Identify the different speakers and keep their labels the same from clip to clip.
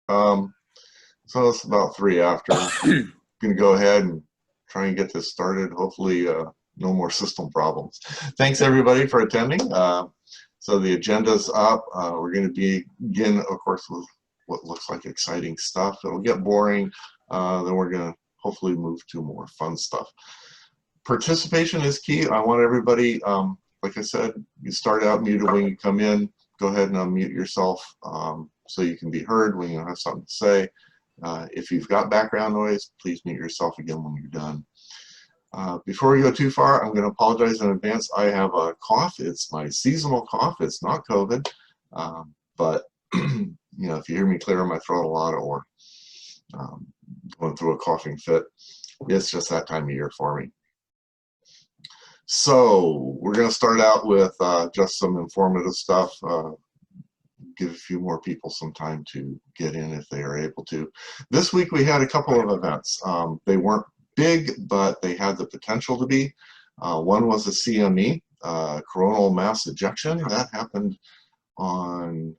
Speaker 1: Um, so it's about 3 after. I'm going to go ahead and try and get this started. Hopefully, no more system problems. Thanks everybody for attending. So the agenda's up. We're going to begin, of course, with what looks like exciting stuff. It'll get boring. Then we're going to hopefully move to more fun stuff. Participation is key. I want everybody, like I said, you start out muted when you come in. Go ahead and unmute yourself so you can be heard when you have something to say. If you've got background noise, please mute yourself again when you're done. Before we go too far, I'm going to apologize in advance. I have a cough. It's my seasonal cough. It's not COVID. But, you know, if you hear me clearing my throat a lot or going through a coughing fit, it's just that time of year for me. So we're going to start out with just some informative stuff. Give a few more people some time to get in if they are able to. This week we had a couple of events. They weren't big, but they had the potential to be. One was a CME, coronal mass ejection. That happened on,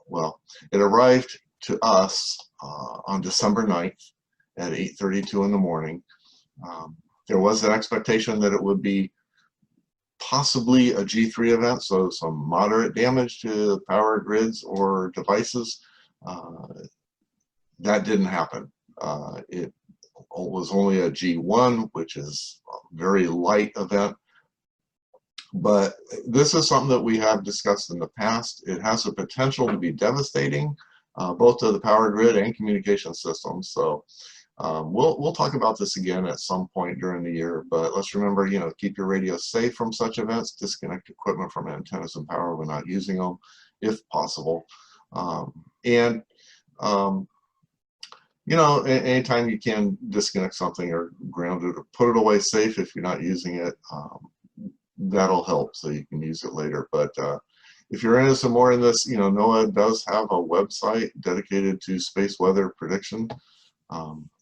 Speaker 1: well, it arrived to us on December 9th at 8:32 in the morning. There was an expectation that it would be possibly a G3 event, so some moderate damage to power grids or devices. That didn't happen. It was only a G1, which is a very light event. But this is something that we have discussed in the past. It has the potential to be devastating, both to the power grid and communication systems. So we'll talk about this again at some point during the year, but let's remember, you know, keep your radio safe from such events, disconnect equipment from antennas and power when not using them, if possible. You know, anytime you can disconnect something or ground it or put it away safe if you're not using it, that'll help so you can use it later. But if you're interested more in this, you know, NOAA does have a website dedicated to space weather prediction.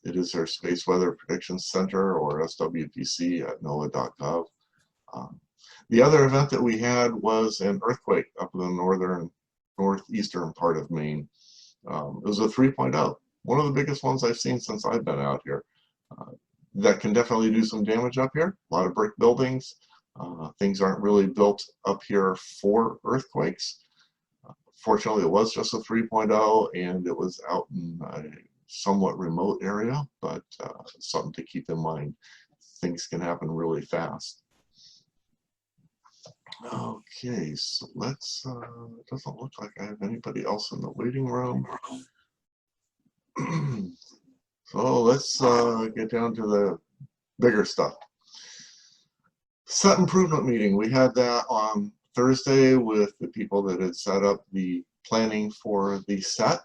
Speaker 1: It is their Space Weather Prediction Center, or SWPC, at NOAA.gov. The other event that we had was an earthquake up in the northeastern part of Maine. It was a 3.0, one of the biggest ones I've seen since I've been out here. That can definitely do some damage up here. A lot of brick buildings. Things aren't really built up here for earthquakes. Fortunately, it was just a 3.0, and it was out in somewhat remote area, but something to keep in mind. Things can happen really fast. Okay, so let's, it doesn't look like I have anybody else in the waiting room. So let's get down to the bigger stuff. Set improvement meeting. We had that on Thursday with the people that had set up the planning for the set.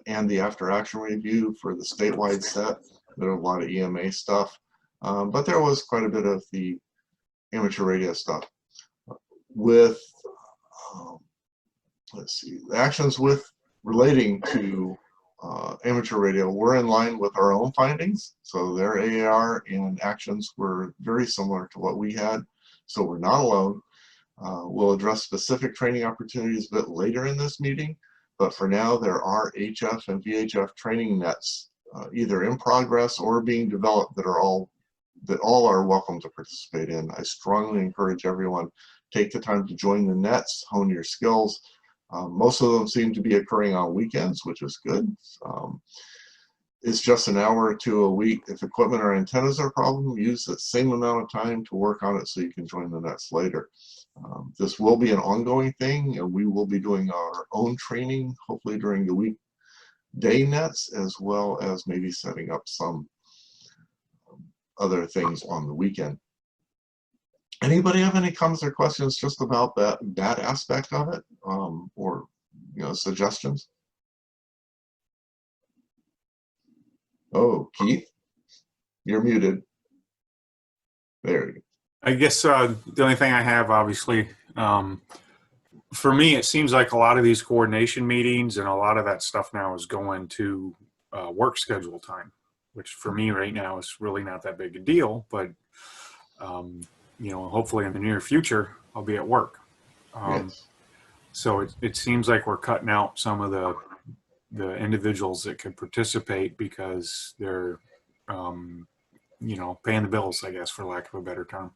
Speaker 1: And the after action review for the statewide set. There were a lot of EMA stuff, but there was quite a bit of the amateur radio stuff. With, let's see, the actions relating to amateur radio were in line with our own findings. So their AAR and actions were very similar to what we had. So we're not alone. We'll address specific training opportunities a bit later in this meeting. But for now, there are HF and VHF training nets either in progress or being developed that all are welcome to participate in. I strongly encourage everyone, take the time to join the nets, hone your skills. Most of them seem to be occurring on weekends, which is good. It's just an hour or two a week. If equipment or antennas are a problem, use the same amount of time to work on it so you can join the nets later. This will be an ongoing thing, and we will be doing our own training, hopefully during the weekday nets, as well as maybe setting up some other things on the weekend. Anybody have any comments or questions just about that aspect of it, or suggestions? Oh, Keith, you're muted. There you go.
Speaker 2: I guess the only thing I have, obviously, for me, it seems like a lot of these coordination meetings and a lot of that stuff now is going to work schedule time, which for me right now is really not that big a deal. But hopefully in the near future, I'll be at work.
Speaker 1: Yes.
Speaker 2: So it seems like we're cutting out some of the the individuals that could participate because they're, you know, paying the bills, I guess, for lack of a better term.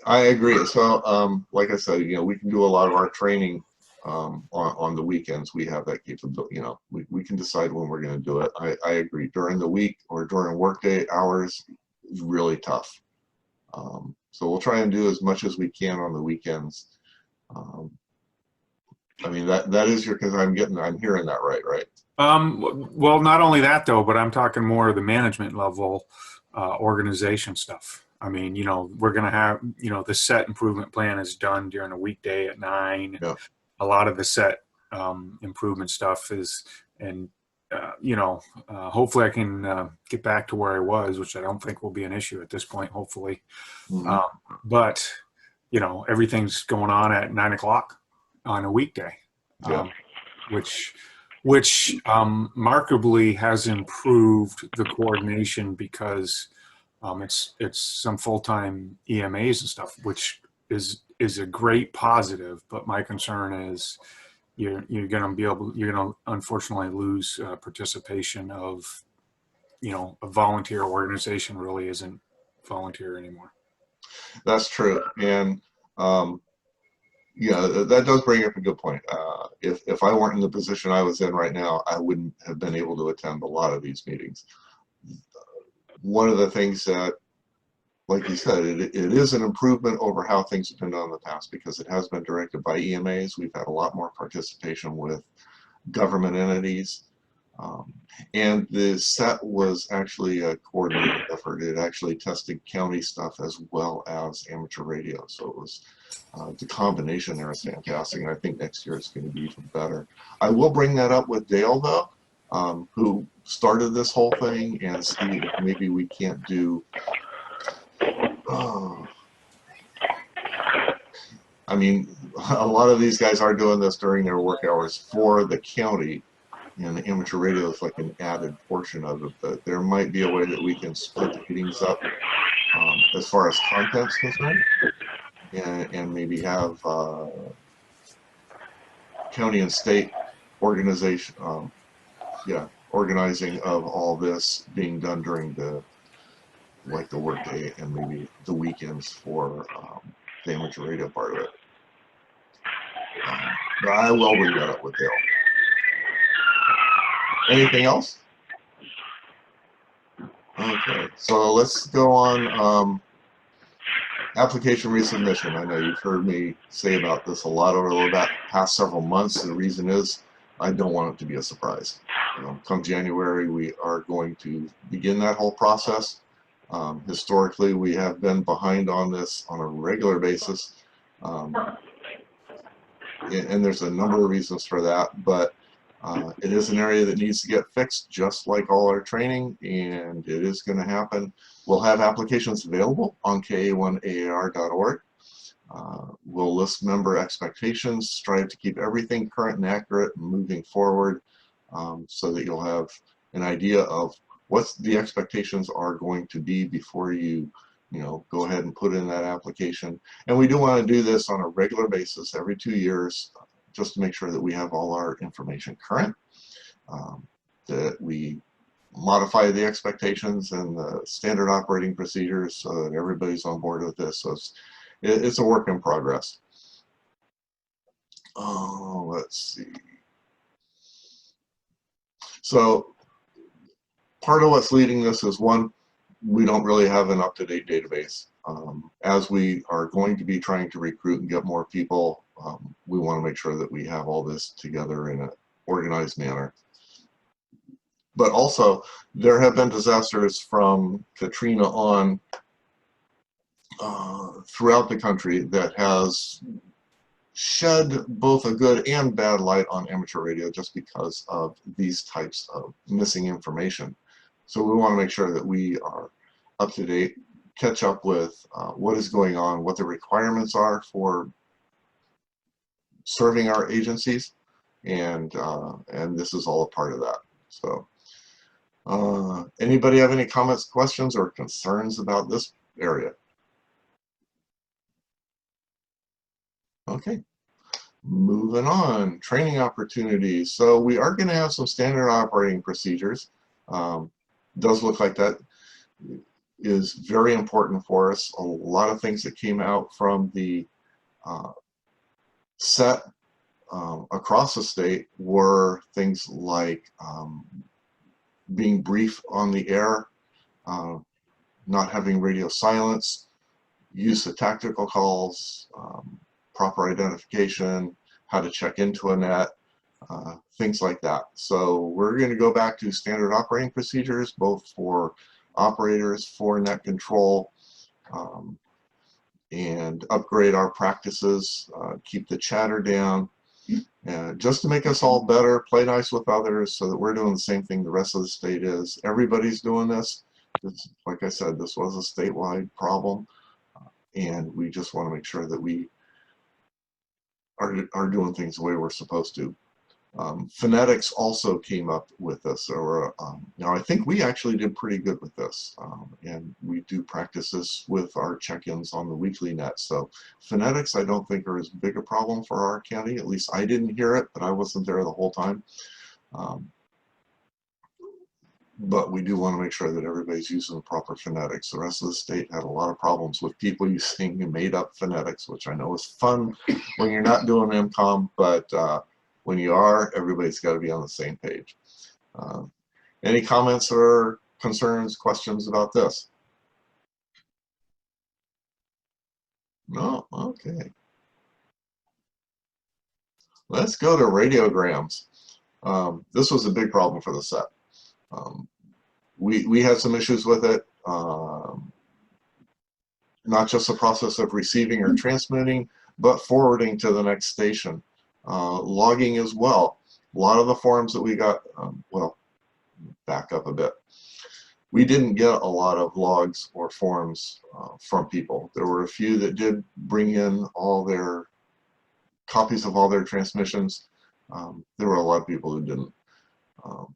Speaker 1: I agree. So, like I said, you know, we can do a lot of our training on the weekends. We have that capability. You know, we can decide when we're going to do it. I agree. During the week or during workday hours is really tough. So we'll try and do as much as we can on the weekends. I mean, that is your, because I'm hearing that right?
Speaker 2: Well, not only that though, but I'm talking more of the management level, organization stuff. I mean, you know, we're going to have, you know, the set improvement plan is done during a weekday at 9.
Speaker 1: Yeah.
Speaker 2: A lot of the set improvement stuff is, and, you know, hopefully I can get back to where I was, which I don't think will be an issue at this point, hopefully.
Speaker 1: Mm-hmm.
Speaker 2: But, you know, everything's going on at 9 o'clock on a weekday,
Speaker 1: Yeah.
Speaker 2: which markedly has improved the coordination because it's some full-time EMAs and stuff, which is a great positive. But my concern is you're going to unfortunately lose participation of, you know, a volunteer organization really isn't volunteer anymore.
Speaker 1: That's true. And yeah, that does bring up a good point. If I weren't in the position I was in right now, I wouldn't have been able to attend a lot of these meetings. One of the things that, like you said, it is an improvement over how things have been done in the past because it has been directed by EMAs. We've had a lot more participation with government entities. And the set was actually a coordinated effort. It actually tested county stuff as well as amateur radio. So it was the combination there is fantastic. And I think next year it's going to be even better. I will bring that up with Dale, though, who started this whole thing, and see if maybe we can't do. I mean, a lot of these guys are doing this during their work hours for the county. And the amateur radio is like an added portion of it, but there might be a way that we can split the meetings up as far as content's concerned, and maybe have county and state organization, organizing of all this being done during the workday and maybe the weekends for the amateur radio part of it. But I will bring that up with Dale. Anything else? Okay, so let's go on application resubmission. I know you've heard me say about this a lot over the past several months. The reason is I don't want it to be a surprise. Come January, we are going to begin that whole process. Historically, we have been behind on this on a regular basis. And there's a number of reasons for that, but it is an area that needs to get fixed, just like all our training, and it is going to happen. We'll have applications available on ka1aar.org. We'll list member expectations, strive to keep everything current and accurate and moving forward, so that you'll have an idea of what the expectations are going to be before you go ahead and put in that application. And we do want to do this on a regular basis every 2 years, just to make sure that we have all our information current, that we modify the expectations and the standard operating procedures so that everybody's on board with this. So it's a work in progress. Oh, let's see. So part of what's leading this is, one, we don't really have an up-to-date database. As we are going to be trying to recruit and get more people, we want to make sure that we have all this together in an organized manner. But also, there have been disasters from Katrina on throughout the country that has shed both a good and bad light on amateur radio just because of these types of missing information. So we want to make sure that we are up to date, catch up with what is going on, what the requirements are for serving our agencies, and this is all a part of that. So anybody have any comments, questions, or concerns about this area? Okay. Moving on, training opportunities. So we are going to have some standard operating procedures. Does look like that is very important for us. A lot of things that came out from the set across the state were things like being brief on the air, not having radio silence, use of tactical calls, proper identification, how to check into a net, things like that. So we're going to go back to standard operating procedures, both for operators, for net control, and upgrade our practices, keep the chatter down, just to make us all better, play nice with others so that we're doing the same thing the rest of the state is. Everybody's doing this. Like I said, this was a statewide problem, and we just want to make sure that we are doing things the way we're supposed to. Phonetics also came up with this. Now I think we actually did pretty good with this, and we do practice this with our check-ins on the weekly net. So phonetics I don't think are as big a problem for our county. At least I didn't hear it, but I wasn't there the whole time. But we do want to make sure that everybody's using the proper phonetics. The rest of the state had a lot of problems with people using made-up phonetics, which I know is fun when you're not doing MCOM, but when you are, everybody's got to be on the same page. Any comments or concerns, questions about this? No? Okay. Let's go to radiograms. This was a big problem for the set. We had some issues with it, not just the process of receiving or transmitting, but forwarding to the next station. Logging as well. A lot of the forms that we got, well, back up a bit. We didn't get a lot of logs or forms from people. There were a few that did bring in all their copies of all their transmissions. There were a lot of people who didn't.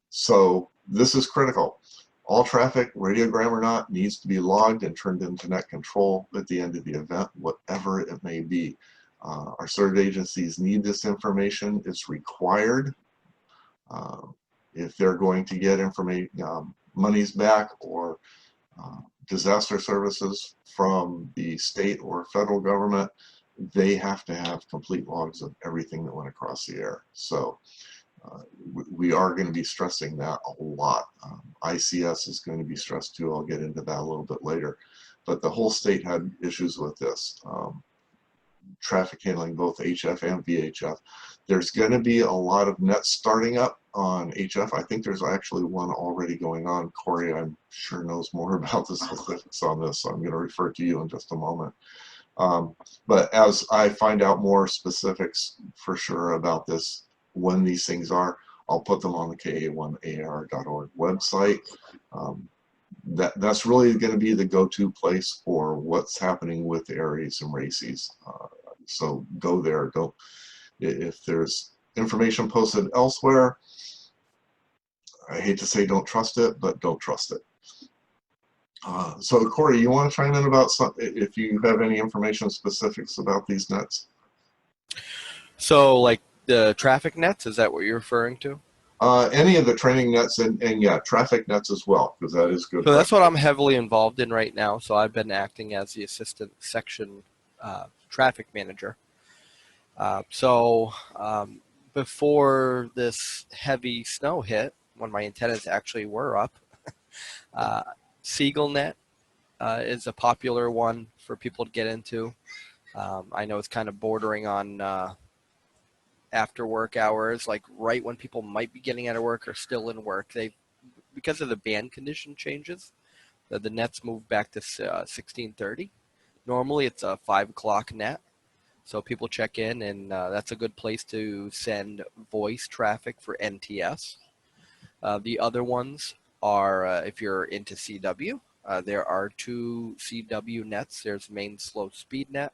Speaker 1: So this is critical. All traffic, radiogram or not, needs to be logged and turned into net control at the end of the event, whatever it may be. Our served agencies need this information. It's required. If they're going to get information, monies back or disaster services from the state or federal government, they have to have complete logs of everything that went across the air. So we are going to be stressing that a lot. ICS is going to be stressed too. I'll get into that a little bit later. But the whole state had issues with this. Traffic handling, both HF and VHF. There's going to be a lot of nets starting up on HF. I think there's actually one already going on. Corey, I'm sure knows more about the specifics on this, so I'm going to refer to you in just a moment. But as I find out more specifics for sure about this, when these things are, I'll put them on the ka1ar.org website. That's really going to be the go-to place for what's happening with ARES and RACES. So go there. Don't, if there's information posted elsewhere, I hate to say don't trust it, but don't trust it. So Corey, you want to chime in about if you have any information specifics about these nets?
Speaker 3: So like the traffic nets, is that what you're referring to?
Speaker 1: Any of the training nets and yeah, traffic nets as well, because that is good.
Speaker 3: So that's what I'm heavily involved in right now. So I've been acting as the assistant section traffic manager. Before this heavy snow hit, when my antennas actually were up, SeagullNet is a popular one for people to get into. I know it's kind of bordering on after work hours, like right when people might be getting out of work or still in work. Because of the band condition changes, the nets move back to 1630. Normally it's a 5 o'clock net. So people check in, and that's a good place to send voice traffic for NTS. The other ones are, if you're into CW, there are 2 CW nets. There's main slow speed net,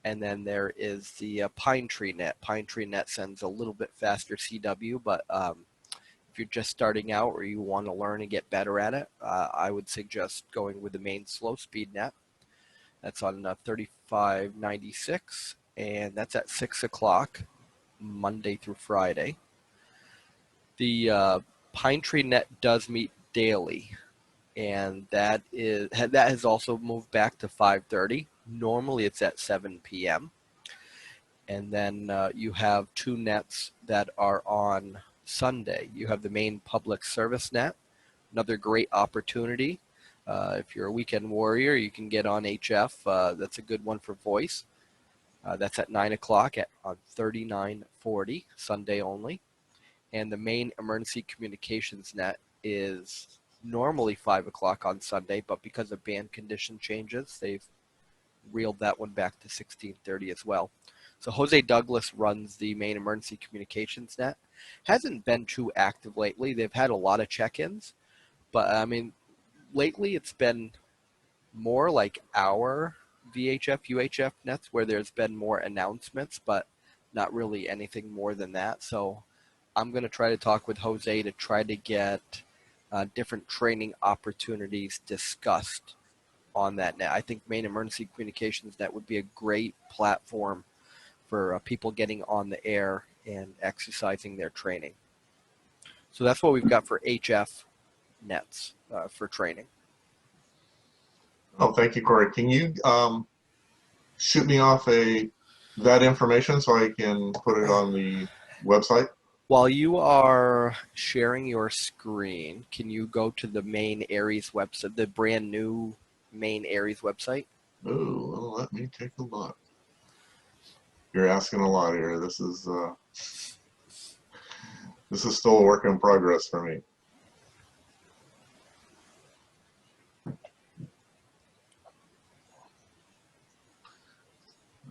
Speaker 3: and then there is the Pine Tree net. Pine Tree net sends a little bit faster CW, but if you're just starting out or you want to learn and get better at it, I would suggest going with the main slow speed net. That's on 3596, and that's at 6 o'clock, Monday through Friday. The Pine Tree Net does meet daily, and that has also moved back to 5:30. Normally it's at 7 p.m. And then you have two nets that are on Sunday. You have the main public service net, another great opportunity. If you're a weekend warrior, you can get on HF. That's a good one for voice. That's at 9 o'clock on 3940, Sunday only. And the main emergency communications net is normally 5 o'clock on Sunday, but because of band condition changes, they've reeled that one back to 1630 as well. So Jose Douglas runs the main emergency communications net. Hasn't been too active lately. They've had a lot of check-ins, but I mean, lately it's been more like our VHF, UHF nets where there's been more announcements, but not really anything more than that. So I'm going to try to talk with Jose to try to get different training opportunities discussed on that net. I think main emergency communications net would be a great platform for people getting on the air and exercising their training. So that's what we've got for HF nets for training.
Speaker 1: Oh, thank you, Corey. Can you shoot me off that information so I can put it on the website?
Speaker 3: While you are sharing your screen, can you go to the main ARES website, the brand new main ARES website?
Speaker 1: Oh, well, let me take a look. You're asking a lot here. This is still a work in progress for me.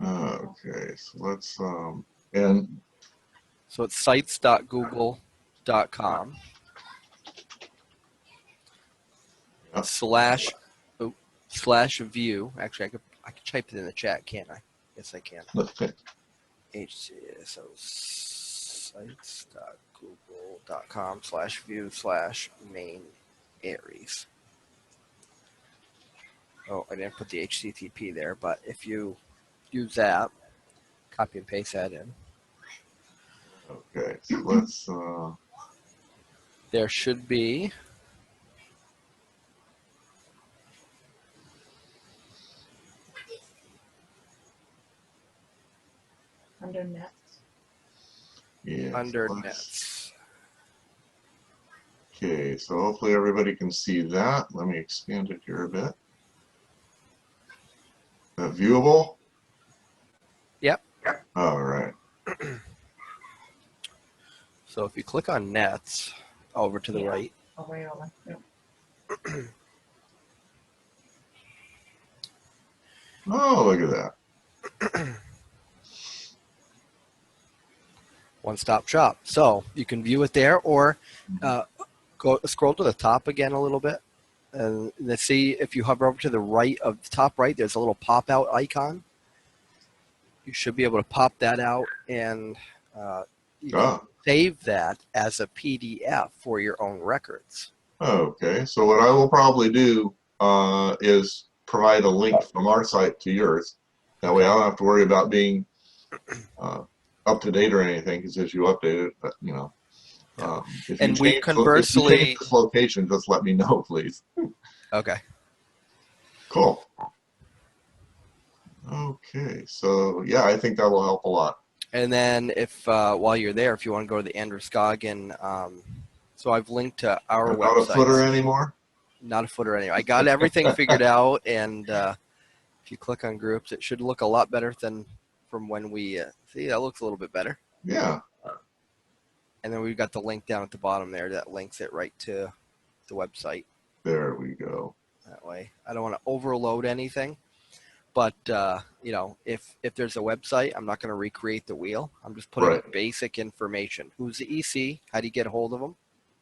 Speaker 1: Okay, so let's and
Speaker 3: so it's sites.google.com /view. Actually, I could type it in the chat, can't I? Yes, I can. So sites.google.com /view/main ARES. Oh, I didn't put the HTTP there, but if you use that, copy and paste that in.
Speaker 1: Okay, so let's.
Speaker 3: There should be.
Speaker 4: Under nets.
Speaker 1: Yeah.
Speaker 3: Under nets.
Speaker 1: Okay, so hopefully everybody can see that. Let me expand it here a bit. Viewable?
Speaker 3: Yep.
Speaker 1: All right.
Speaker 3: So if you click on nets over to the right.
Speaker 4: Over. Yep.
Speaker 1: Oh, look at that.
Speaker 3: One-stop shop. So you can view it there, or scroll to the top again a little bit, and let's see if you hover over to the right of the top right. There's a little pop-out icon. You should be able to pop that out, and you can save that as a PDF for your own records.
Speaker 1: Okay, so what I will probably do is provide a link from our site to yours. That way I don't have to worry about being up to date or anything, because as you update it, but you know, if you change this location, just let me know, please.
Speaker 3: Okay.
Speaker 1: Cool. Okay, so yeah, I think that will help a lot.
Speaker 3: And then if while you're there, if you want to go to the Androscoggin, so I've linked to our website.
Speaker 1: Not a footer anymore?
Speaker 3: Not a footer anymore. I got everything figured out, and if you click on groups, it should look a lot better than from when we see. That looks a little bit better.
Speaker 1: Yeah.
Speaker 3: And then we've got the link down at the bottom there that links it right to the website.
Speaker 1: There we go.
Speaker 3: That way, I don't want to overload anything. But you know, if there's a website, I'm not going to recreate the wheel. I'm just putting basic information. Who's the EC? How do you get a hold of them?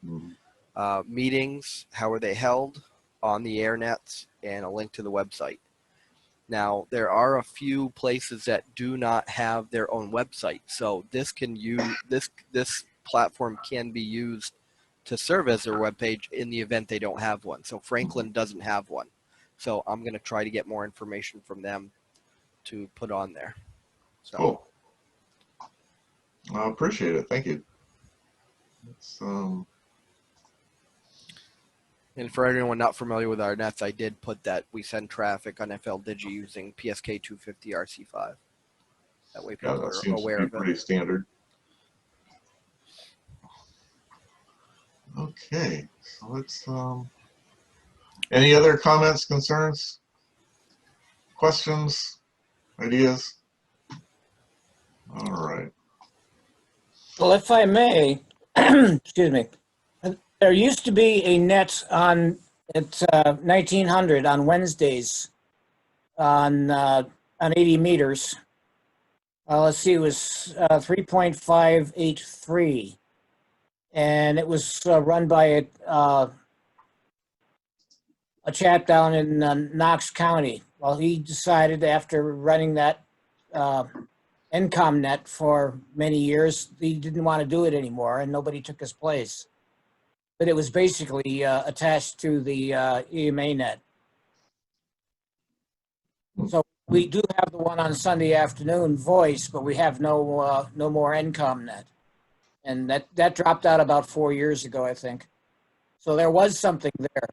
Speaker 1: Mm-hmm.
Speaker 3: Meetings, how are they held on the air nets, and a link to the website. Now, there are a few places that do not have their own website, so this platform can be used to serve as their webpage in the event they don't have one. So Franklin doesn't have one. So I'm going to try to get more information from them to put on there. So
Speaker 1: Cool. I appreciate it. Thank you. It's,
Speaker 3: and for anyone not familiar with our nets, I did put that we send traffic on FL Digi using PSK 250 RC5. That way
Speaker 1: yeah,
Speaker 3: people
Speaker 1: that
Speaker 3: are
Speaker 1: seems to
Speaker 3: aware
Speaker 1: be
Speaker 3: of it.
Speaker 1: pretty standard. Okay, so let's, any other comments, concerns, questions, ideas? All right.
Speaker 5: Well, if I may, excuse me, there used to be a net on at 1900 on Wednesdays on 80 meters. Let's see, it was 3.583, and it was run by a chap down in Knox County. Well, he decided after running that Encom net for many years, he didn't want to do it anymore, and nobody took his place. But it was basically attached to the EMA net. So we do have the one on Sunday afternoon, voice, but we have no more Encom net, and that dropped out about 4 years ago, I think. So there was something there.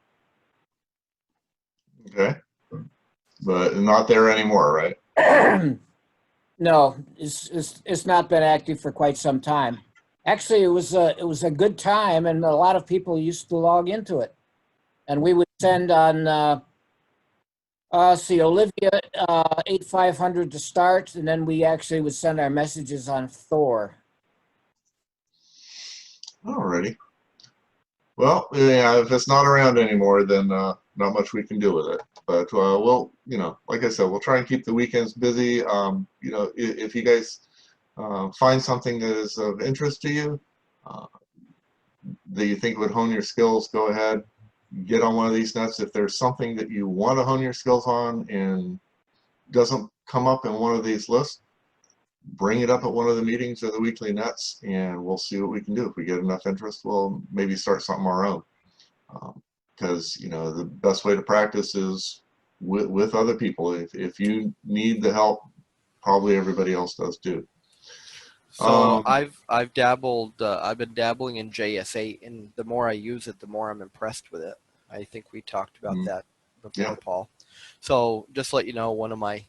Speaker 1: Okay. But not there anymore, right?
Speaker 5: No, it's not been active for quite some time. Actually, it was a good time, and a lot of people used to log into it. And we would send on see Olivia 8500 to start, and then we actually would send our messages on Thor.
Speaker 1: Alrighty. Well, yeah, if it's not around anymore, then not much we can do with it. But we'll, you know, like I said, we'll try and keep the weekends busy. You know, if you guys find something that is of interest to you, that you think would hone your skills, go ahead, get on one of these nets. If there's something that you want to hone your skills on and doesn't come up in one of these lists, bring it up at one of the meetings or the weekly nets, and we'll see what we can do. If we get enough interest, we'll maybe start something of our own. Because you know, the best way to practice is with other people. If you need the help, probably everybody else does too.
Speaker 3: So I've dabbled. I've been dabbling in JS8, and the more I use it, the more I'm impressed with it. I think we talked about that before,
Speaker 1: Yeah.
Speaker 3: Paul. So just to let you know, one of my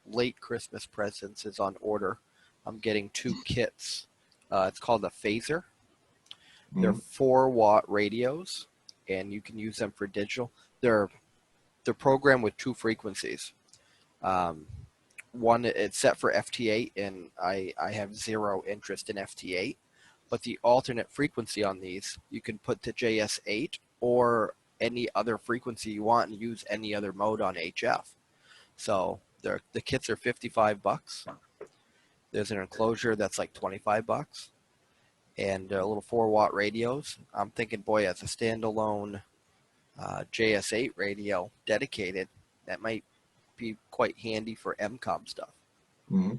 Speaker 3: late Christmas presents is on order. I'm getting 2 kits. It's called a phaser. They're 4-watt radios, and you can use them for digital. They're programmed with 2 frequencies. One, it's set for FT8, and I have 0 interest in FT8. But the alternate frequency on these, you can put to JS8 or any other frequency you want and use any other mode on HF. So the kits are $55. There's an enclosure that's like $25, and a little 4-watt radios. I'm thinking, boy, as a standalone JS8 radio dedicated, that might be quite handy for MCOM stuff.
Speaker 1: Mm-hmm.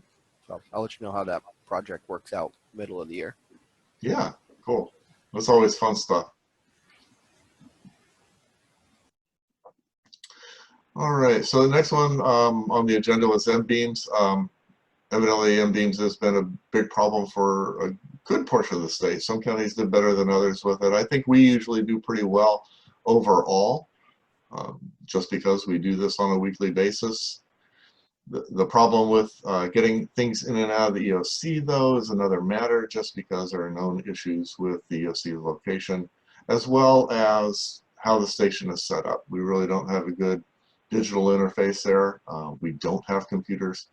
Speaker 3: So I'll let you know how that project works out middle of the year.
Speaker 1: Yeah, cool. That's always fun stuff. All right, so the next one on the agenda was M-beams. Evidently, M-beams has been a big problem for a good portion of the state. Some counties did better than others with it. I think we usually do pretty well overall, just because we do this on a weekly basis. The problem with getting things in and out of the EOC, though, is another matter, just because there are known issues with the EOC location, as well as how the station is set up. We really don't have a good digital interface there. We don't have computers.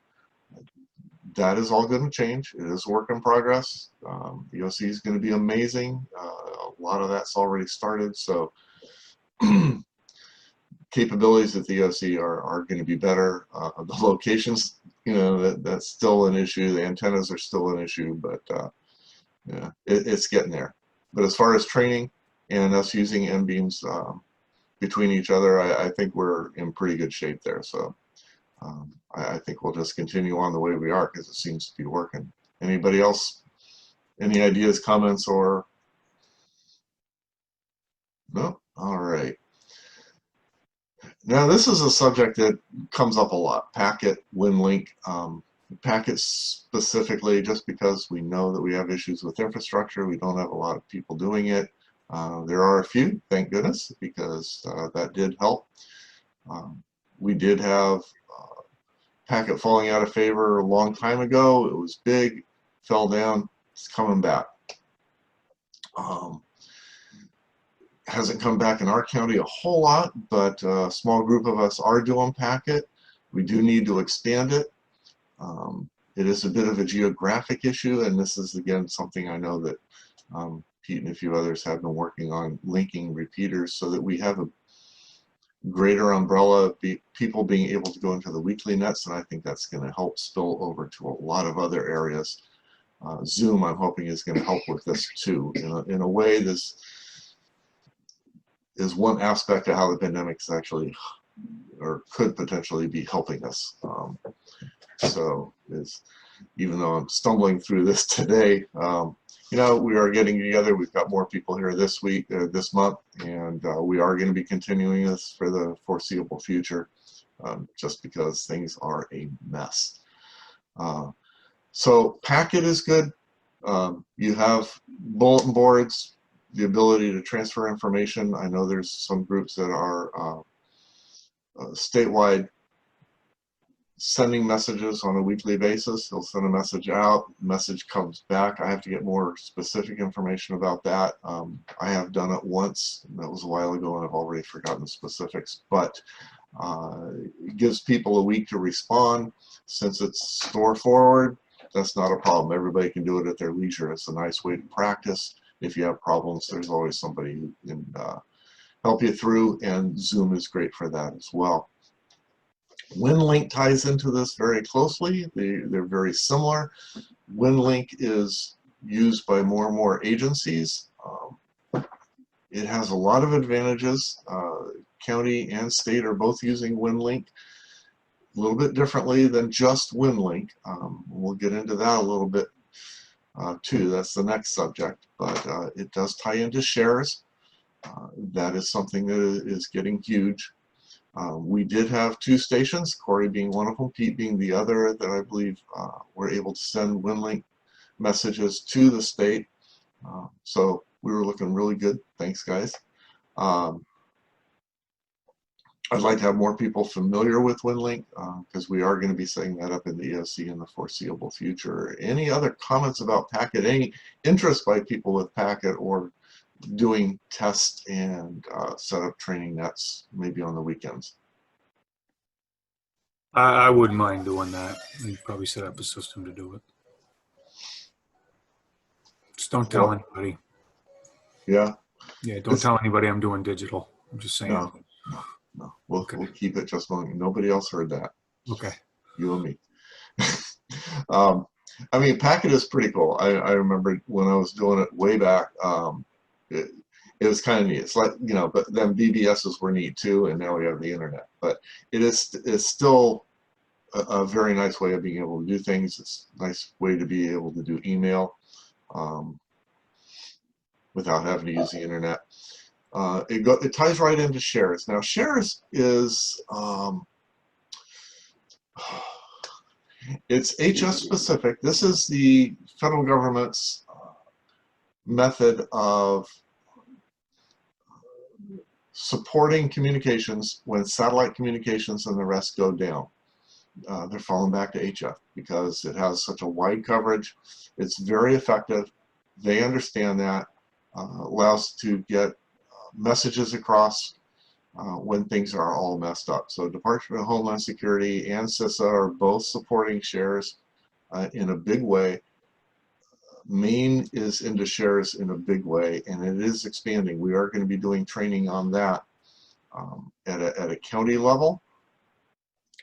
Speaker 1: That is all going to change. It is a work in progress. EOC is going to be amazing. A lot of that's already started, so capabilities at the EOC are going to be better. The locations, you know, that's still an issue. The antennas are still an issue, but yeah, it's getting there. But as far as training and us using M-beams between each other, I think we're in pretty good shape there. So I think we'll just continue on the way we are, because it seems to be working. Anybody else? Any ideas, comments, or? No? All right. Now, this is a subject that comes up a lot. Packet, WinLink. Packets specifically, just because we know that we have issues with infrastructure, we don't have a lot of people doing it. There are a few, thank goodness, because that did help. We did have packet falling out of favor a long time ago. It was big, fell down, it's coming back. Hasn't come back in our county a whole lot, but a small group of us are doing packet. We do need to expand it. It is a bit of a geographic issue, and this is again something I know that Pete and a few others have been working on, linking repeaters so that we have a greater umbrella of people being able to go into the weekly nets, and I think that's going to help spill over to a lot of other areas. Zoom, I'm hoping, is going to help with this too. In a way, this is one aspect of how the pandemic is actually, or could potentially be helping us. So even though I'm stumbling through this today, you know, we are getting together. We've got more people here this week, this month, and we are going to be continuing this for the foreseeable future, just because things are a mess. So packet is good. You have bulletin boards, the ability to transfer information. I know there's some groups that are statewide sending messages on a weekly basis. They'll send a message out, message comes back. I have to get more specific information about that. I have done it once, that was a while ago, and I've already forgotten the specifics, but it gives people a week to respond. Since it's store forward, that's not a problem. Everybody can do it at their leisure. It's a nice way to practice. If you have problems, there's always somebody who can help you through, and Zoom is great for that as well. WinLink ties into this very closely. They're very similar. WinLink is used by more and more agencies. It has a lot of advantages. County and state are both using WinLink a little bit differently than just WinLink. We'll get into that a little bit too. That's the next subject, but it does tie into shares. That is something that is getting huge. We did have 2 stations, Corey being one of them, Pete being the other, that I believe were able to send WinLink messages to the state. So we were looking really good. Thanks, guys. I'd like to have more people familiar with WinLink because we are going to be setting that up in the EOC in the foreseeable future. Any other comments about Packet? Any interest by people with Packet or doing tests and set up training nets maybe on the weekends?
Speaker 2: I wouldn't mind doing that. You'd probably set up a system to do it. Just don't tell anybody.
Speaker 1: Yeah.
Speaker 2: Yeah, don't tell anybody I'm doing digital. I'm just saying.
Speaker 1: No. We'll keep it just long. Nobody else heard that.
Speaker 2: Okay.
Speaker 1: You and me. I mean, Packet is pretty cool. I remember when I was doing it way back, it was kind of neat. It's like, you know, but then BBSs were neat too, and now we have the internet. But it's still a very nice way of being able to do things. It's a nice way to be able to do email without having to use the internet. It ties right into shares. Now, shares is it's HS specific. This is the federal government's method of supporting communications when satellite communications and the rest go down. They're falling back to HF because it has such a wide coverage. It's very effective. They understand that. Allows to get messages across when things are all messed up. So Department of Homeland Security and CISA are both supporting shares in a big way. Maine is into shares in a big way, and it is expanding. We are going to be doing training on that at a county level.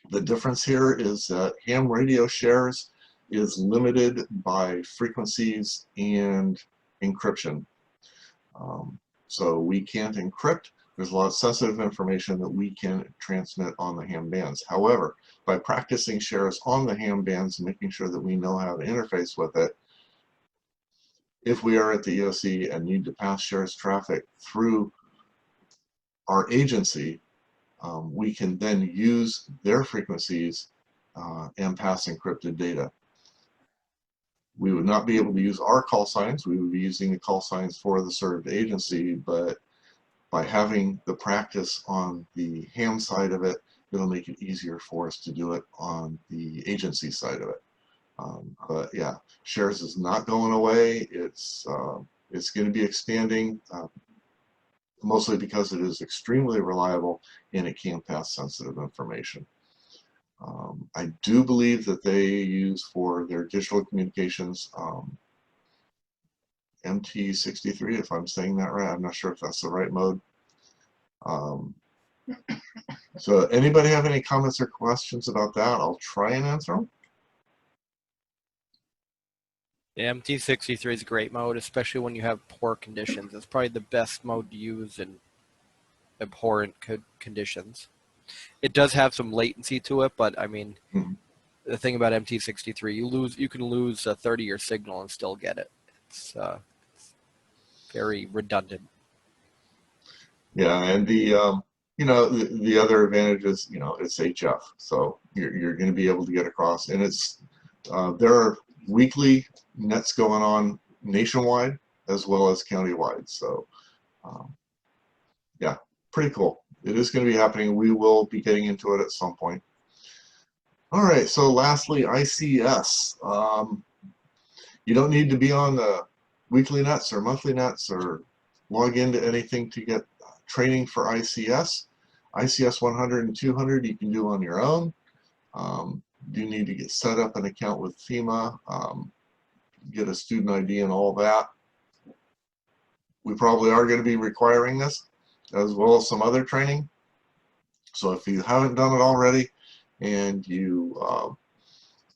Speaker 1: The difference here is that ham radio shares is limited by frequencies and encryption. So we can't encrypt. There's a lot of sensitive information that we can transmit on the ham bands. However, by practicing shares on the ham bands and making sure that we know how to interface with it, if we are at the EOC and need to pass shares traffic through our agency, we can then use their frequencies and pass encrypted data. We would not be able to use our call signs. We would be using the call signs for the served agency, but by having the practice on the ham side of it, it'll make it easier for us to do it on the agency side of it. But yeah, shares is not going away. It's going to be expanding, mostly because it is extremely reliable and it can pass sensitive information. I do believe that they use for their digital communications MT63, if I'm saying that right. I'm not sure if that's the right mode. So anybody have any comments or questions about that? I'll try and answer them.
Speaker 3: The MT63 is a great mode, especially when you have poor conditions. It's probably the best mode to use in abhorrent conditions. It does have some latency to it, but I mean, the thing about MT63, you can lose a 30-year signal and still get it. It's very redundant.
Speaker 1: Yeah, and the the other advantage is it's HF, so you're going to be able to get across, and it's there are weekly nets going on nationwide as well as countywide. So yeah, pretty cool. It is going to be happening. We will be getting into it at some point. All right, so lastly, ICS. You don't need to be on the weekly nets or monthly nets or log into anything to get training for ICS. ICS 100 and 200 you can do on your own. You need to get set up an account with FEMA, get a student ID and all that. We probably are going to be requiring this, as well as some other training. So if you haven't done it already and you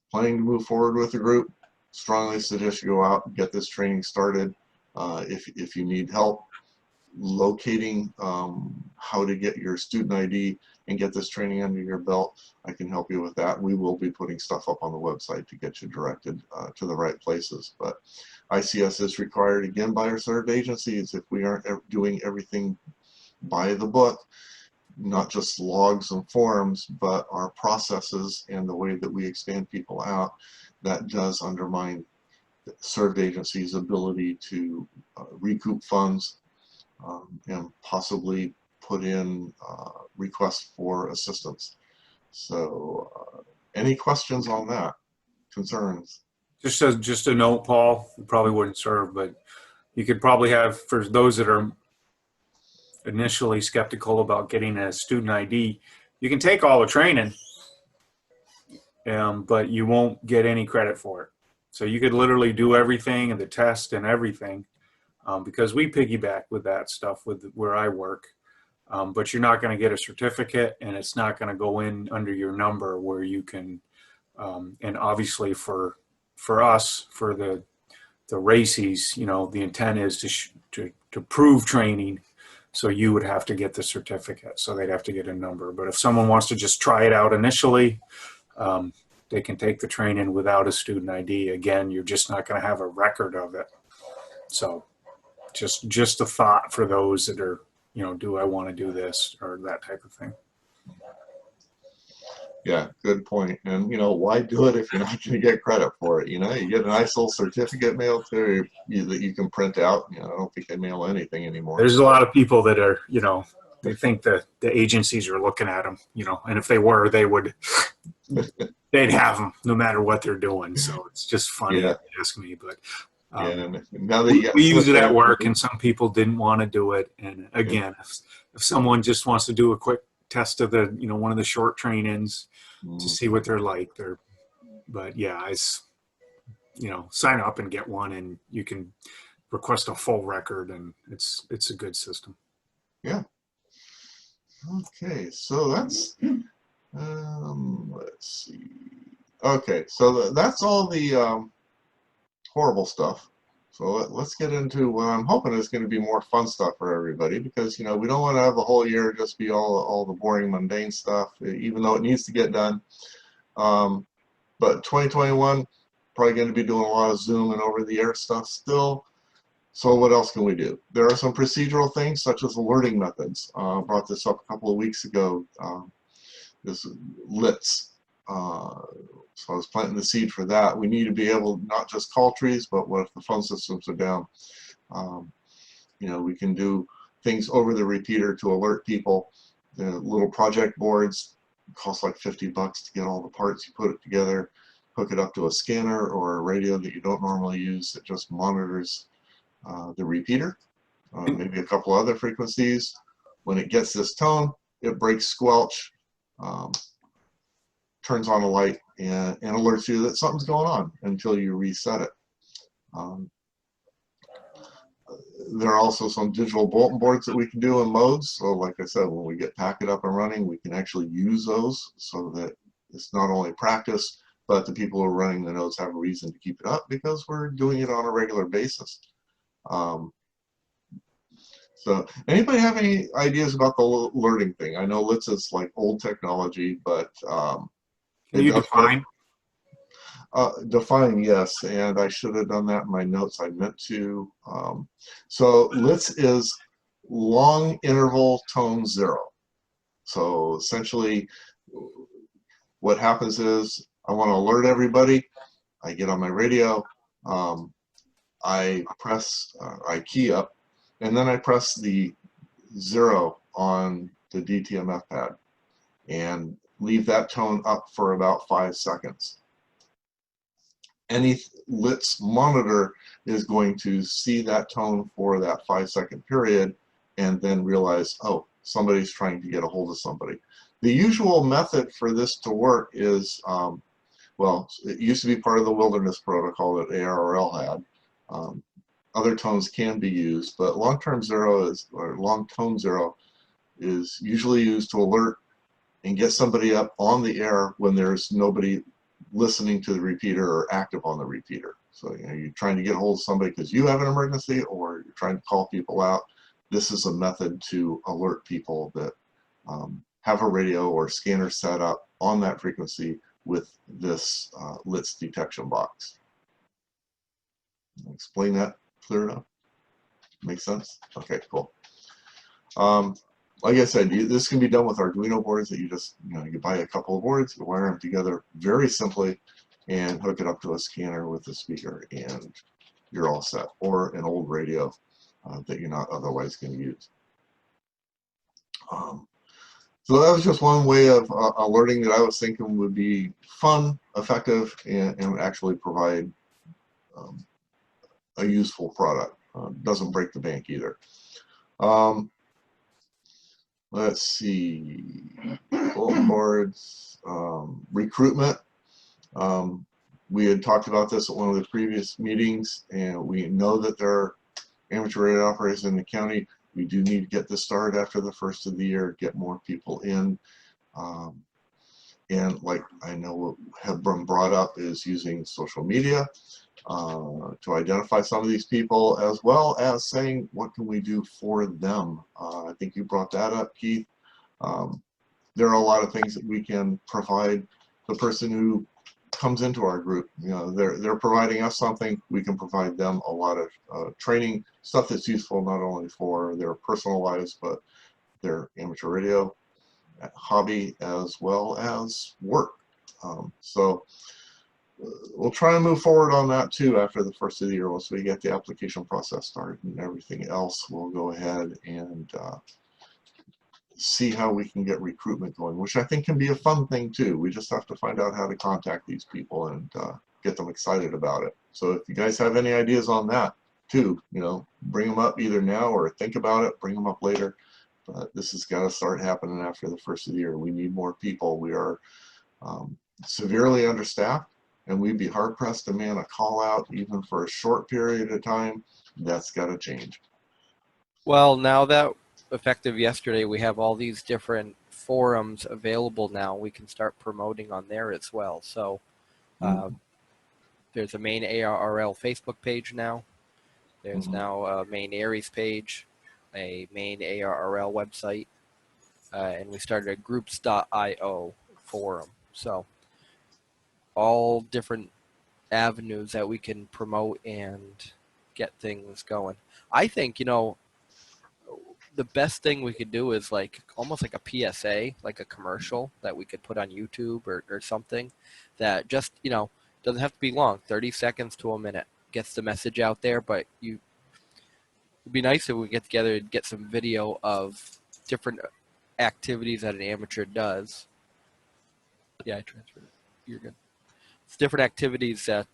Speaker 1: planning to move forward with the group, strongly suggest you go out and get this training started. If you need help locating how to get your student ID and get this training under your belt, I can help you with that. We will be putting stuff up on the website to get you directed to the right places. But ICS is required again by our served agencies if we aren't doing everything by the book, not just logs and forms, but our processes and the way that we expand people out. That does undermine the served agency's ability to recoup funds and possibly put in requests for assistance. So any questions on that? Concerns?
Speaker 2: Just a note, Paul, it probably wouldn't serve, but you could probably have, for those that are initially skeptical about getting a student ID, you can take all the training, but you won't get any credit for it. So you could literally do everything and the test and everything, because we piggyback with that stuff with where I work. But you're not going to get a certificate, and it's not going to go in under your number where you can. And obviously, for us, for the RACES, the intent is to prove training. So you would have to get the certificate. So they'd have to get a number. But if someone wants to just try it out initially, they can take the training without a student ID. Again, you're just not going to have a record of it. So just a thought for those that are, do I want to do this or that type of thing.
Speaker 1: Yeah, good point. And why do it if you're not going to get credit for it? You get a nice little certificate mailed to you that you can print out. I don't think they mail anything anymore.
Speaker 2: There's a lot of people that are, they think that the agencies are looking at them, and if they were, they would, they'd have them no matter what they're doing. So it's just funny if you ask me, but
Speaker 1: now that
Speaker 2: we use it at work, and some people didn't want to do it. And again, if someone just wants to do a quick test of the, one of the short trainings to see what they're like, but yeah, sign up and get one, and you can request a full record, and it's a good system.
Speaker 1: Yeah. Okay, so that's let's see. Okay, so that's all the horrible stuff. So let's get into what I'm hoping is going to be more fun stuff for everybody, because we don't want to have the whole year just be all the boring, mundane stuff, even though it needs to get done. But 2021, probably going to be doing a lot of Zoom and over-the-air stuff still. So what else can we do? There are some procedural things such as alerting methods. Brought this up a couple of weeks ago. This LITS So I was planting the seed for that. We need to be able to not just call trees, but what if the phone systems are down? You know, we can do things over the repeater to alert people. The little project boards cost like $50 to get all the parts. You put it together, hook it up to a scanner or a radio that you don't normally use that just monitors the repeater, maybe a couple other frequencies. When it gets this tone, it breaks squelch, turns on a light, and alerts you that something's going on until you reset it. There are also some digital bulletin boards that we can do in modes. So like I said, when we get Packet up and running, we can actually use those so that it's not only practice, but the people who are running the nodes have a reason to keep it up because we're doing it on a regular basis. So anybody have any ideas about the alerting thing? I know Litz is like old technology, but
Speaker 2: Can
Speaker 1: it
Speaker 2: you
Speaker 1: does
Speaker 2: define?
Speaker 1: define, yes, and I should have done that in my notes. I meant to. So Litz is long interval tone 0. So essentially what happens is I want to alert everybody. I get on my radio, I press, I key up, and then I press the 0 on the DTMF pad and leave that tone up for about 5 seconds. Any Litz monitor is going to see that tone for that 5-second period and then realize, oh, somebody's trying to get a hold of somebody. The usual method for this to work is, well, it used to be part of the wilderness protocol that ARRL had. Other tones can be used, but long-term 0 is, or long tone 0 is usually used to alert and get somebody up on the air when there's nobody listening to the repeater or active on the repeater. So you know, you're trying to get a hold of somebody because you have an emergency, or you're trying to call people out. This is a method to alert people that have a radio or scanner set up on that frequency with this Litz detection box. Explain that clear enough? Makes sense? Okay, cool. Like I said, this can be done with Arduino boards that you just, you know, you buy a couple of boards, you wire them together very simply, and hook it up to a scanner with a speaker, and you're all set. Or an old radio that you're not otherwise going to use. So that was just one way of alerting that I was thinking would be fun, effective, and actually provide a useful product. Doesn't break the bank either. Let's see, bulletin boards, recruitment. We had talked about this at one of the previous meetings, and we know that there are amateur radio operators in the county. We do need to get this started after the first of the year, get more people in. And like I know what have been brought up is using social media to identify some of these people, as well as saying, what can we do for them? I think you brought that up, Keith. There are a lot of things that we can provide the person who comes into our group. You know, they're providing us something. We can provide them a lot of training, stuff that's useful not only for their personal lives, but their amateur radio hobby as well as work. So we'll try and move forward on that too after the first of the year. Once we get the application process started and everything else, we'll go ahead and see how we can get recruitment going, which I think can be a fun thing too. We just have to find out how to contact these people and get them excited about it. So if you guys have any ideas on that too, you know, bring them up either now or think about it, bring them up later. But this has got to start happening after the first of the year. We need more people. We are severely understaffed, and we'd be hard pressed to man a call out even for a short period of time. That's got to change.
Speaker 3: Well, now that effective yesterday, we have all these different forums available now. We can start promoting on there as well. So there's a main ARRL Facebook page now. There's now a main ARES page, a main ARRL website, and we started a groups.io forum. So all different avenues that we can promote and get things going. I think, you know, the best thing we could do is like almost like a PSA, like a commercial that we could put on YouTube or something that just, doesn't have to be long, 30 seconds to a minute, gets the message out there. But it'd be nice if we get together and get some video of different activities that an amateur does. Yeah, I transferred it. You're good. It's different activities that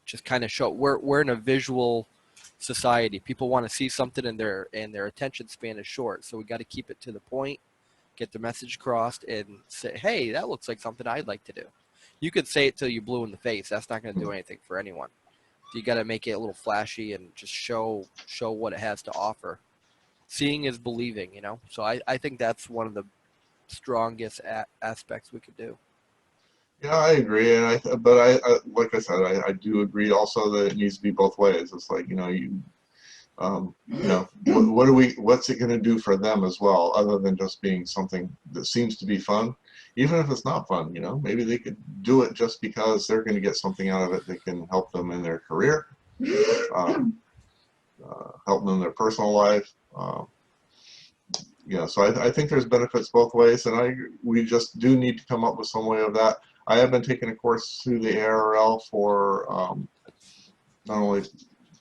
Speaker 3: just kind of show we're in a visual society. People want to see something and their attention span is short. So we got to keep it to the point, get the message across, and say, hey, that looks like something I'd like to do. You could say it till you're blue in the face. That's not going to do anything for anyone. You got to make it a little flashy and just show what it has to offer. Seeing is believing, So I think that's one of the strongest aspects we could do.
Speaker 1: Yeah, I agree, and but I like I said, I do agree also that it needs to be both ways. It's like what's it going to do for them as well, other than just being something that seems to be fun, even if it's not fun. Maybe they could do it just because they're going to get something out of it that can help them in their career, help them in their personal life. So I think there's benefits both ways, and we just do need to come up with some way of that. I have been taking a course through the ARL for not only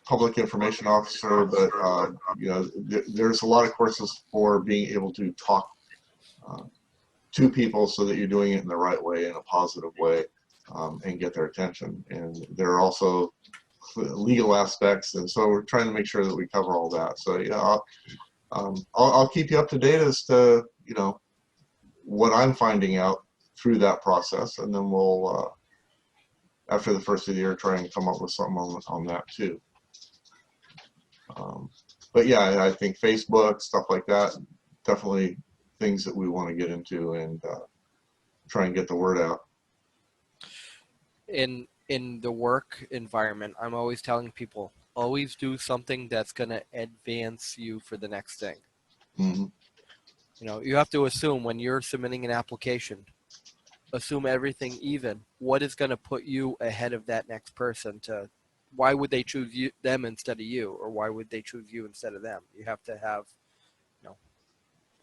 Speaker 1: public information officer, but there's a lot of courses for being able to talk to people so that you're doing it in the right way, in a positive way, and get their attention. And there are also legal aspects, and so we're trying to make sure that we cover all that. So yeah, I'll keep you up to date as to what I'm finding out through that process, and then we'll after the first of the year try and come up with something on that too. But yeah, I think Facebook, stuff like that, definitely things that we want to get into and try and get the word out.
Speaker 3: In the work environment, I'm always telling people, always do something that's going to advance you for the next thing.
Speaker 1: Mm-hmm.
Speaker 3: You have to assume when you're submitting an application, assume everything even. What is going to put you ahead of that next person? Why would they choose them instead of you, or why would they choose you instead of them? You have to have,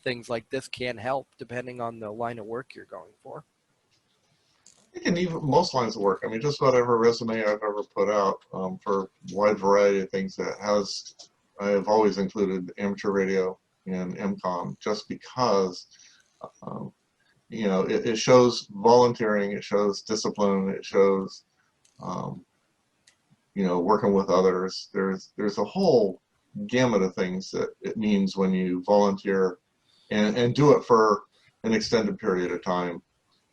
Speaker 3: things like this can help depending on the line of work you're going for.
Speaker 1: I think in even most lines of work, I mean, just about every resume I've ever put out for a wide variety of things I have always included amateur radio and MCOM, just because it shows volunteering, it shows discipline, it shows working with others. There's a whole gamut of things that it means when you volunteer and do it for an extended period of time.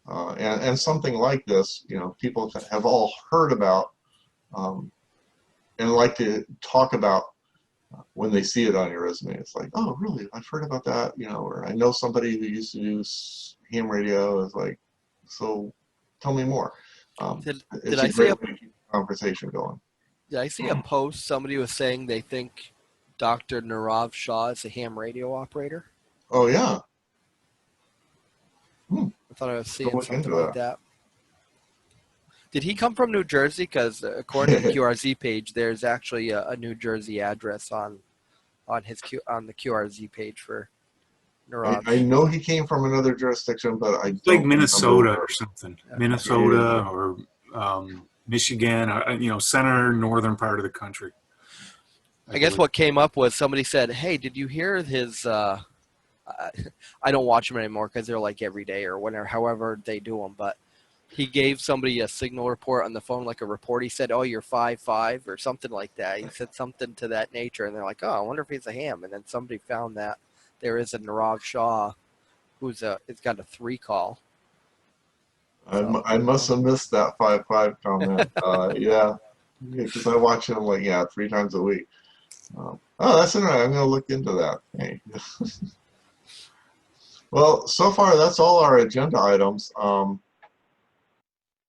Speaker 1: And something like this, people have all heard about and like to talk about when they see it on your resume. It's like, oh, really? I've heard about that, or I know somebody who used to do ham radio. It's like, so tell me more.
Speaker 3: Did
Speaker 1: It's
Speaker 3: I
Speaker 1: a great way to keep the conversation going.
Speaker 3: Did I see a post? Somebody was saying they think Dr. Nirav Shah is a ham radio operator.
Speaker 1: Oh, yeah.
Speaker 3: I thought I was seeing
Speaker 1: look
Speaker 3: something
Speaker 1: into
Speaker 3: like that. Did he come from New Jersey? Because according to the QRZ page, there's actually a New Jersey address on the QRZ page for Nirav.
Speaker 1: I know he came from another jurisdiction, but I don't
Speaker 2: like Minnesota
Speaker 1: remember.
Speaker 2: or something. Minnesota or Michigan, center northern part of the country.
Speaker 3: I guess what came up was somebody said, hey, did you hear his I don't watch them anymore because they're like every day or whenever, however they do them, but he gave somebody a signal report on the phone, like a report. He said, oh, you're 5'5" or something like that. He said something to that nature, and they're like, oh, I wonder if he's a ham. And then somebody found that there is a Nirav Shah it's got a 3 call. So.
Speaker 1: I must have missed that 5'5" comment. Yeah, because I watch him 3 times a week. Oh, that's interesting. I'm going to look into that. Hey. Well, so far that's all our agenda items.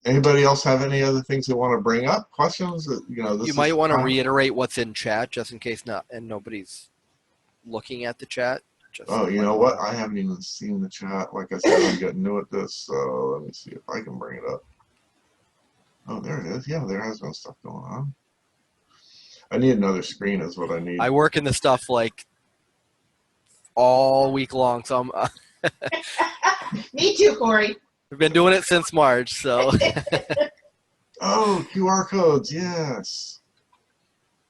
Speaker 1: Anybody else have any other things they want to bring up? Questions?
Speaker 3: You might want to reiterate what's in chat just in case nobody's looking at the chat.
Speaker 1: Oh, you know what? I haven't even seen the chat. Like I said, I'm getting new at this, so let me see if I can bring it up. Oh, there it is. Yeah, there has been stuff going on. I need another screen is what I need.
Speaker 3: I work in the stuff like all week long. So
Speaker 4: Me too, Corey.
Speaker 3: we've been doing it since March. So
Speaker 1: Oh, QR codes, yes.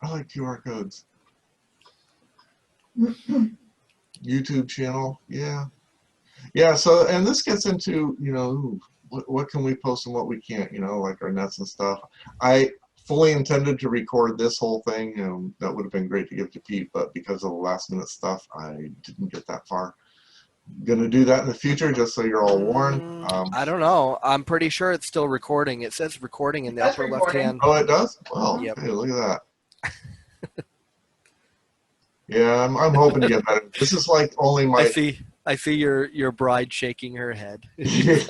Speaker 1: I like QR codes. YouTube channel, yeah. Yeah, so, and this gets into, you know, ooh, what can we post and what we can't, you know, like our nets and stuff. I fully intended to record this whole thing, and that would have been great to give to Pete, but because of the last minute stuff, I didn't get that far. Gonna do that in the future, just so you're all warned.
Speaker 3: I don't know. I'm pretty sure it's still recording. It says recording in the
Speaker 4: That's
Speaker 3: upper
Speaker 4: recording.
Speaker 3: left hand.
Speaker 1: Oh, it does? Well,
Speaker 3: Yep.
Speaker 1: okay, look at that. Yeah, I'm hoping to get better. This is like only my
Speaker 3: I see your bride shaking her head.
Speaker 1: this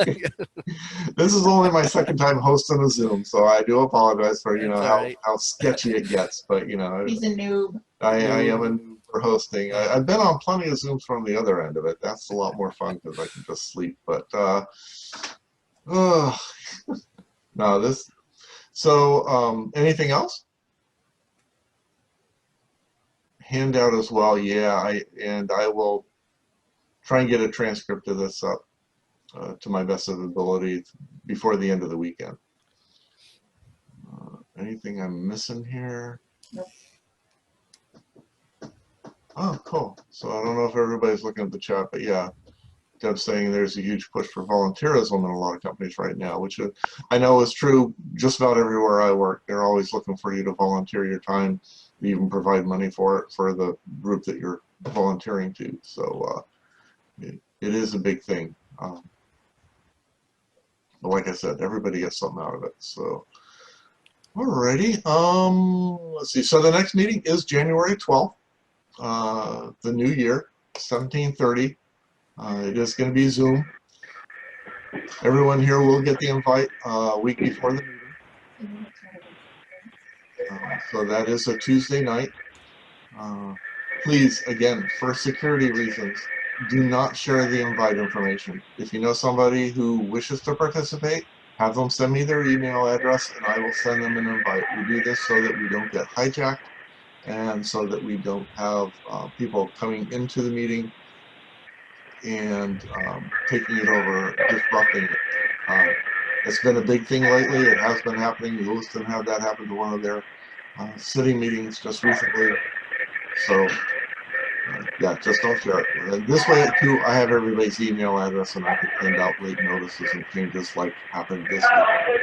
Speaker 1: is only my second time hosting a Zoom, so I do apologize for, you know,
Speaker 3: That's all right.
Speaker 1: how sketchy it gets, but you know,
Speaker 4: He's a noob.
Speaker 1: I am a noob for hosting. I've been on plenty of Zooms from the other end of it. That's a lot more fun because I can just sleep, but no, this, so anything else? Handout as well, yeah, I will try and get a transcript of this up to my best of ability before the end of the weekend. Anything I'm missing here?
Speaker 4: Nope.
Speaker 1: Oh, cool. So I don't know if everybody's looking at the chat, but yeah, Deb's saying there's a huge push for volunteerism in a lot of companies right now, which I know is true just about everywhere I work. They're always looking for you to volunteer your time, even provide money for it for the group that you're volunteering to. So it is a big thing. But like I said, everybody gets something out of it. So, alrighty. Let's see. So the next meeting is January 12th, the new year, 17:30. It is going to be Zoom. Everyone here will get the invite a week before the meeting. So that is a Tuesday night. Please, again, for security reasons, do not share the invite information. If you know somebody who wishes to participate, have them send me their email address and I will send them an invite. We do this so that we don't get hijacked and so that we don't have people coming into the meeting and taking it over, disrupting it. It's been a big thing lately. It has been happening. Lewiston had that happen to one of their city meetings just recently. So yeah, just don't share it. And this way too, I have everybody's email address and I can send out late notices and changes like happened this week.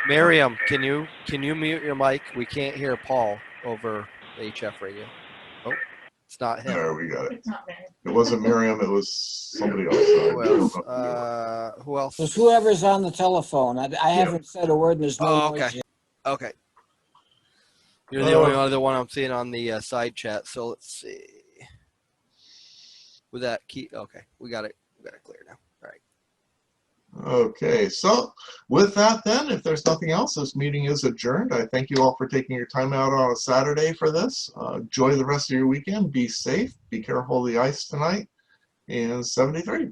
Speaker 3: Miriam, can you mute your mic? We can't hear Paul over the HF radio. Oh, it's not him.
Speaker 1: There, we got it.
Speaker 4: It's not bad.
Speaker 1: It wasn't Miriam, it was somebody else. So
Speaker 3: Who
Speaker 1: I don't
Speaker 3: else?
Speaker 1: know who you were.
Speaker 3: Who else?
Speaker 5: Just whoever's on the telephone. I haven't said a word and there's no
Speaker 3: Oh,
Speaker 5: noise
Speaker 3: okay.
Speaker 5: yet.
Speaker 3: Okay. You're the only other one I'm seeing on the side chat. So let's see. With that key, okay, we got it. We got it clear now. All right.
Speaker 1: Okay, so with that then, if there's nothing else, this meeting is adjourned. I thank you all for taking your time out on a Saturday for this. Enjoy the rest of your weekend. Be safe. Be careful of the ice tonight. And 73.